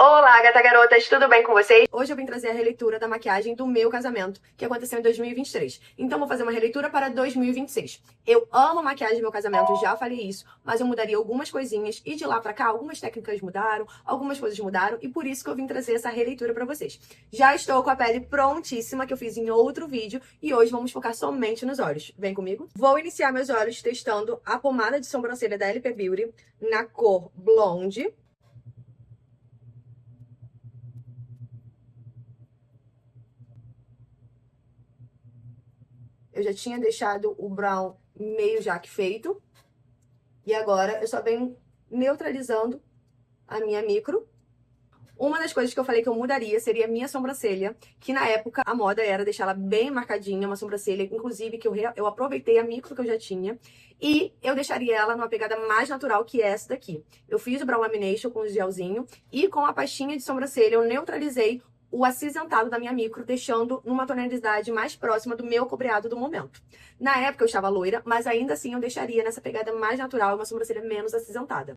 Olá, gata garotas, tudo bem com vocês? Hoje eu vim trazer a releitura da maquiagem do meu casamento, que aconteceu em 2023. Então vou fazer uma releitura para 2026. Eu amo a maquiagem do meu casamento, já falei isso, mas eu mudaria algumas coisinhas e de lá pra cá algumas técnicas mudaram, algumas coisas mudaram e por isso que eu vim trazer essa releitura pra vocês. Já estou com a pele prontíssima, que eu fiz em outro vídeo, e hoje vamos focar somente nos olhos. Vem comigo? Vou iniciar meus olhos testando a pomada de sobrancelha da LP Beauty na cor Blonde. Eu já tinha deixado o brown meio já que feito. E agora eu só venho neutralizando a minha micro. Uma das coisas que eu falei que eu mudaria seria a minha sobrancelha, que na época a moda era deixar ela bem marcadinha, uma sobrancelha, inclusive, que eu aproveitei a micro que eu já tinha, e eu deixaria ela numa pegada mais natural que essa daqui. Eu fiz o brow lamination com o gelzinho, e com a pastinha de sobrancelha eu neutralizei o acinzentado da minha micro, deixando numa tonalidade mais próxima do meu cobreado do momento. Na época eu estava loira, mas ainda assim eu deixaria nessa pegada mais natural, uma sobrancelha menos acinzentada.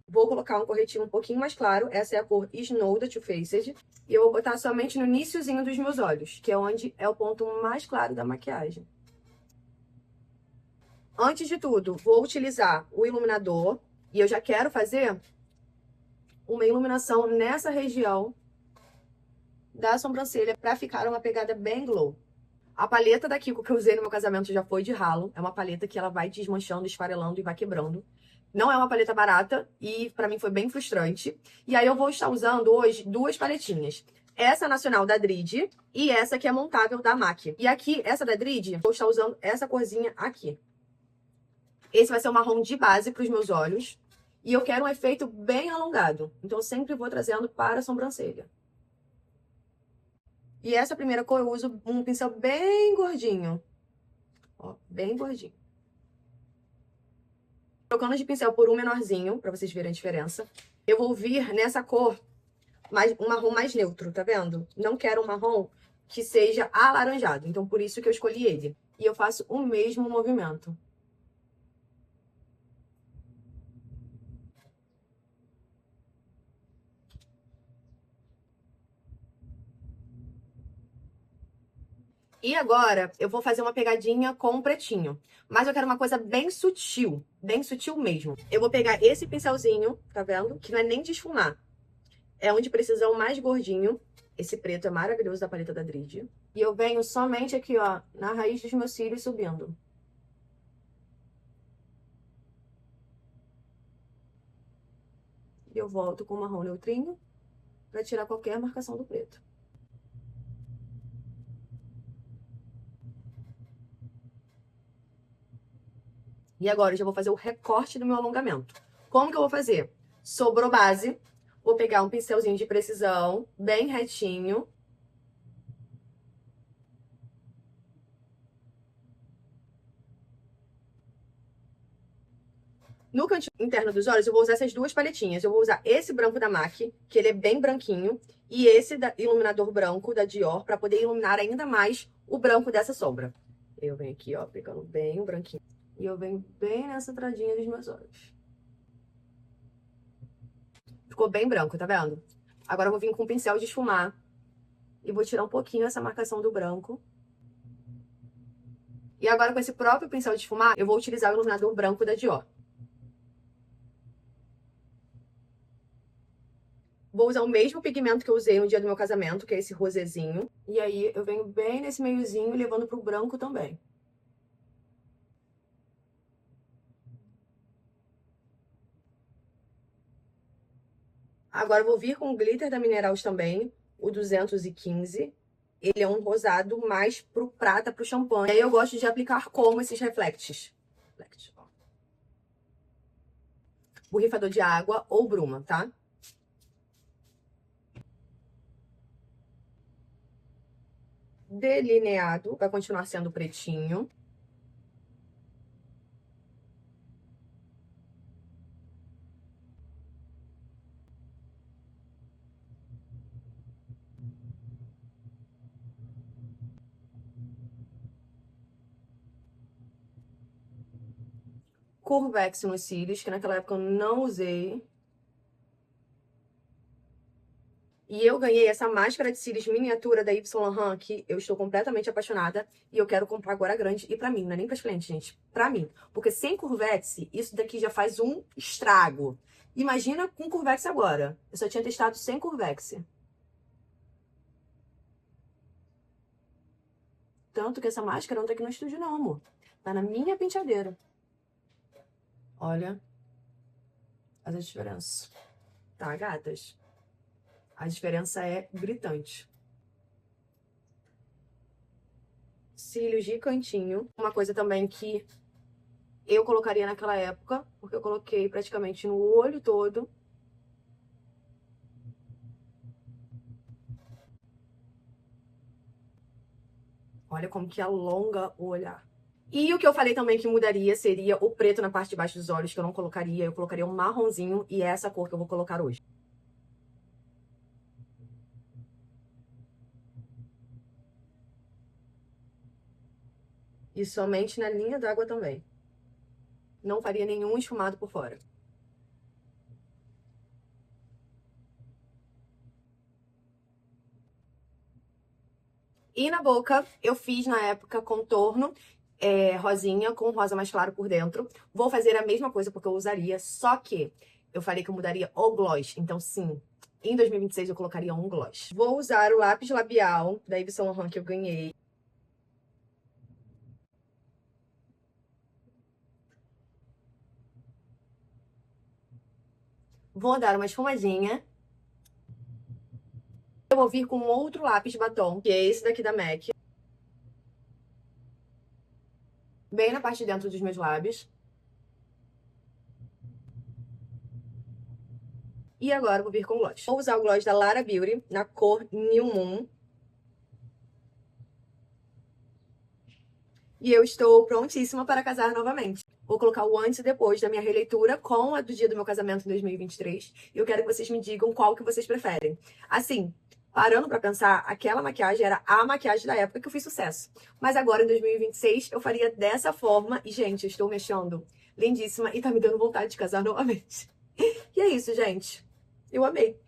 Vou colocar um corretivo um pouquinho mais claro. Essa é a cor Snow da Too Faced. E eu vou botar somente no iniciozinho dos meus olhos, que é onde é o ponto mais claro da maquiagem. Antes de tudo, vou utilizar o iluminador. E eu já quero fazer uma iluminação nessa região da sobrancelha para ficar uma pegada bem glow. A paleta da Kiko que eu usei no meu casamento já foi de ralo. É uma paleta que ela vai desmanchando, esfarelando e vai quebrando. Não é uma paleta barata e pra mim foi bem frustrante. E aí eu vou estar usando hoje duas paletinhas. Essa nacional da Drid e essa que é montável da MAC. E aqui, essa da Drid, eu vou estar usando essa corzinha aqui. Esse vai ser o marrom de base para os meus olhos. E eu quero um efeito bem alongado. Então eu sempre vou trazendo para a sobrancelha. E essa primeira cor eu uso um pincel bem gordinho. Ó, bem gordinho. Trocando de pincel por um menorzinho, pra vocês verem a diferença. Eu vou vir nessa cor, um marrom mais neutro, tá vendo? Não quero um marrom que seja alaranjado, então por isso que eu escolhi ele. E eu faço o mesmo movimento. E agora, eu vou fazer uma pegadinha com o pretinho. Mas eu quero uma coisa bem sutil mesmo. Eu vou pegar esse pincelzinho, tá vendo? Que não é nem de esfumar. É um de precisão mais gordinho. Esse preto é maravilhoso da paleta da Drid. E eu venho somente aqui, ó, na raiz dos meus cílios subindo. E eu volto com o marrom neutrinho pra tirar qualquer marcação do preto. E agora eu já vou fazer o recorte do meu alongamento. Como que eu vou fazer? Sobrou base. Vou pegar um pincelzinho de precisão, bem retinho. No cantinho interno dos olhos, eu vou usar essas duas paletinhas. Eu vou usar esse branco da MAC, que ele é bem branquinho, e esse iluminador branco da Dior, pra poder iluminar ainda mais o branco dessa sombra. Eu venho aqui, ó, pegando bem o branquinho. E eu venho bem nessa entradinha dos meus olhos. Ficou bem branco, tá vendo? Agora eu vou vir com um pincel de esfumar e vou tirar um pouquinho essa marcação do branco. E agora com esse próprio pincel de esfumar, eu vou utilizar o iluminador branco da Dior. Vou usar o mesmo pigmento que eu usei no dia do meu casamento, que é esse rosezinho. E aí eu venho bem nesse meiozinho, levando pro branco também. Agora eu vou vir com o glitter da Minerals também, o 215. Ele é um rosado mais pro prata, pro champanhe. E aí eu gosto de aplicar como esses reflects. Borrifador de água ou bruma, tá? Delineado, vai continuar sendo pretinho. Curvex nos cílios, que naquela época eu não usei. E eu ganhei essa máscara de cílios miniatura da Yves Saint Laurent, que eu estou completamente apaixonada. E eu quero comprar agora grande. E pra mim, não é nem pras clientes, gente. Pra mim. Porque sem Curvex, isso daqui já faz um estrago. Imagina com Curvex agora. Eu só tinha testado sem Curvex. Tanto que essa máscara não tá aqui no estúdio não, amor. Tá na minha penteadeira. Olha a diferença. Tá, gatas? A diferença é gritante. Cílios de cantinho. Uma coisa também que eu colocaria naquela época, porque eu coloquei praticamente no olho todo. Olha como que alonga o olhar. E o que eu falei também que mudaria seria o preto na parte de baixo dos olhos, que eu não colocaria. Eu colocaria um marronzinho e é essa cor que eu vou colocar hoje. E somente na linha d'água também. Não faria nenhum esfumado por fora. E na boca, eu fiz na época contorno rosinha com rosa mais claro por dentro. Vou fazer a mesma coisa porque eu usaria, só que eu falei que eu mudaria o gloss. Então, sim, em 2026 eu colocaria um gloss. Vou usar o lápis labial da Yves Saint Laurent que eu ganhei. Vou dar uma esfumadinha. Eu vou vir com outro lápis batom, que é esse daqui da MAC. Bem na parte de dentro dos meus lábios. E agora eu vou vir com gloss. Vou usar o gloss da Lara Beauty, na cor New Moon. E eu estou prontíssima para casar novamente. Vou colocar o antes e depois da minha releitura com a do dia do meu casamento em 2023. E eu quero que vocês me digam qual que vocês preferem. Assim, parando pra pensar, aquela maquiagem era a maquiagem da época que eu fiz sucesso. Mas agora, em 2026, eu faria dessa forma. E, gente, eu estou me achando lindíssima e tá me dando vontade de casar novamente. E é isso, gente. Eu amei.